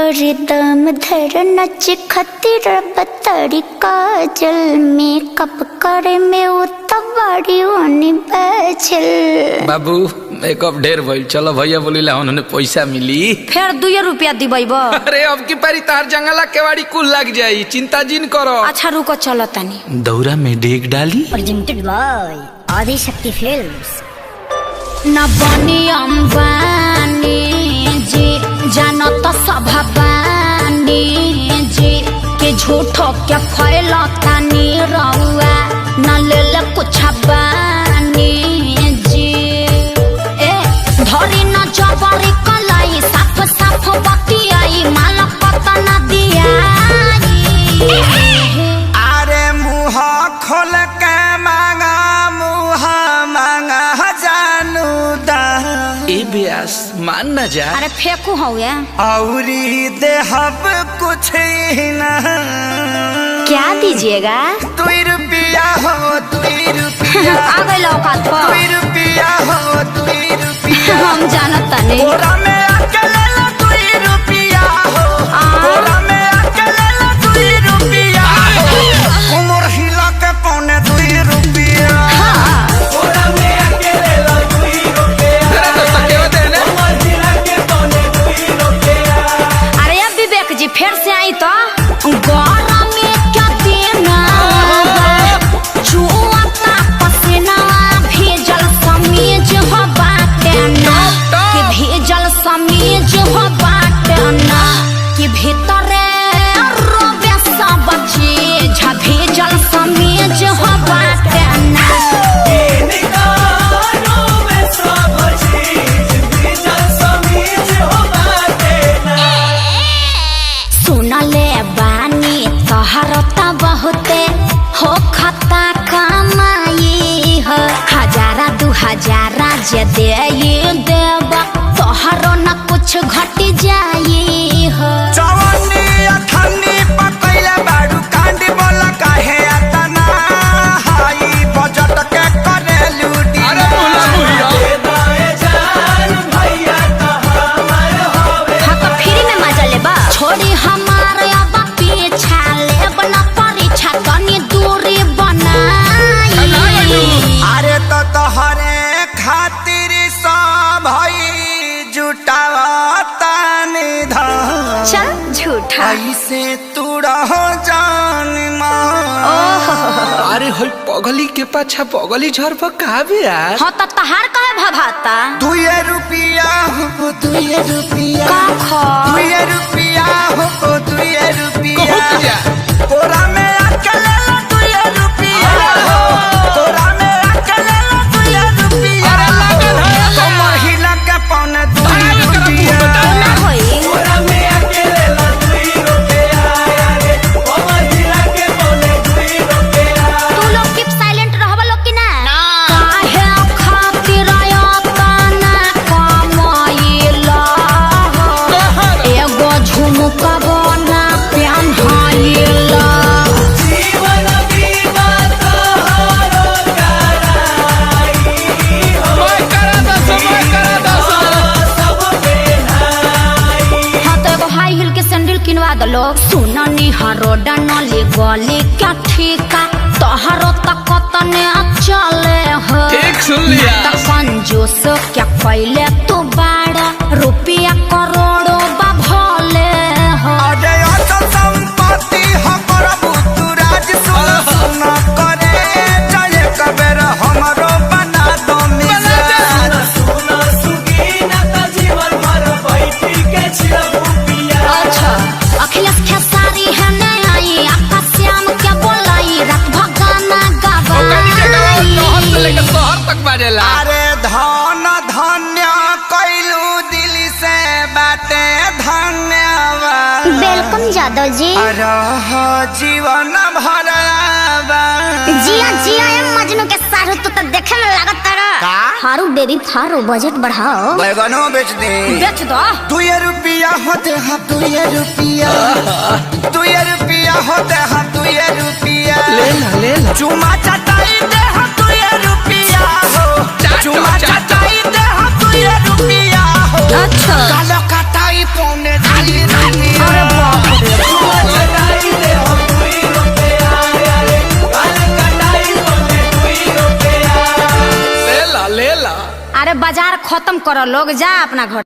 करे दम धर नच खतिर बतरी काजल मेकअप करे में उतबाड़ी ओनी बैचल। बाबू मेकअप ढेर भइल, चलो भैया बोलिला उन्होंने पैसा मिली फिर 2 रुपया दिबैब। अरे अब की पारी तार जंगला केवाड़ी कुल लग जाई, चिंता जिन करो। अच्छा रुको चलो तनी दौरा में डेग डाली। Presented by Adishakti films. न बनी अंबानी जी जानो तो सभाबानी जी के झूठो के फैलतानी रउआ न ले कुछ बानी जी। ए धरी न जबरी कलाई साफ साफ बतियाई माल पता न दियाई। अरे मुँह खोल के मांगा मुँह मांगा जानू दा। ए ब्यास मान न जा। अरे फेंकू हौया औरी देहब कुछ ही ना। क्या दीजिएगा? 2 रुपया हो 2 रुपया। आ गई औकात पर। 2 रुपया हो 2 रुपया। हम जानत तनी बोरा में अकेले 2 रुपया हो। बोरा में अकेले 2 रुपया हो। उमर हिला के पौने 2 रुपया। बोरा में अकेले 2 रुपया। उमर हिला के पौने 2 रुपया। अरे अब विवेक जी फिर से आई तो गौरा में क्या देना चुआता पसीना भेजल समीज हो बाटे ना कि भेजल समीज हो बाटे ना कि भीतरे रोबे सब चीज भेजल समीज हो बाटे ना। सुनले बानी तोहरता बहुते हो खता कमाई हो 1000-2000 जे दे देब तोहरो न कुछ घट जाई हो। जवानी अठन्नी पकैले बाडू कांडी बोला काहे अतना हाई बजट के करे लूटी। अरे बोला बुढ़िया दाए जान भैया तो हमार होवे। हाँ तो फ्री में मजा लेबा छोड़ी हमार अब पीछा लेब न परीक्षा तनी दूरी बनाई। अरे तो तोहरे खातिर सब भई जुटावता निधन। चल झूठा ऐसे तू रहो जान मान। अरे होई पगली के पाछा पगली झर पर का ब्यास। हाँ तो तहार कहे भभाता 2 रुपया हो 2 रुपया। का खा 2 रुपया हो 2 रुपया। कहत जा। बोरा में अकेले 2 रुपया हो। बोरा में अकेले 2 रुपया। अरे लागल है। कमर हिला के पौने 2 रुपया। ना होई बोरा में अकेले 2 रुपया। अरे कमर हिला के पौने 2 रुपया। तू लोग कीप साइलेंट रहबा लोग की ना काहे खातिर आयता ना कमाइला एगो झुमका बना पेन्हाइला। जीवन बीमा तोहरो कराई हो। मैं करा दस सब बेनाई। हाँ तो एगो हाई हिल के सैंडल किनवा दलो। सुननी हरो डनली गली क्या ठीका तोहरो तक तने चले हो। ठीक सुन लिया। ना तो कंजूस क्या पहले तू बाड़ा रुपया करोड़ों बा भले हो। अरे अचल संपत्ति हमर बुतुराज सुन करे चाहे कबेर हमरो बना दो मिजाज। सुन सुगीना त जीवन भर बैठी के छिलबू पिया। अच्छा अखिलेश खेसारी है ने आई आपका श्याम क्या बोलाई रात भगाना गवाई। शहर तक बाजेला। अरे धन धन्य कैलू दिल से बाटे धन्यवाद। वेलकम यादव जी। रह जीवन भर जिया जिया ए मजनू के सारू तू तो देखे में लागत तारा। का? हारू बेबी फारू बजट बढ़ाओ। बैगनो बेच दे। बेच दो 2 रुपया होते हैं 2 रुपया। 2 रुपया होते हैं 2 रुपया। ले ला चुमा चटाई दे हम 2 रुपया हो। चुमा चटाई दे हम 2 रुपया हो। अच्छा कालो कटाई पौने 2 रुपया। अरे बाजार खत्म करो लोग, जा अपना घर।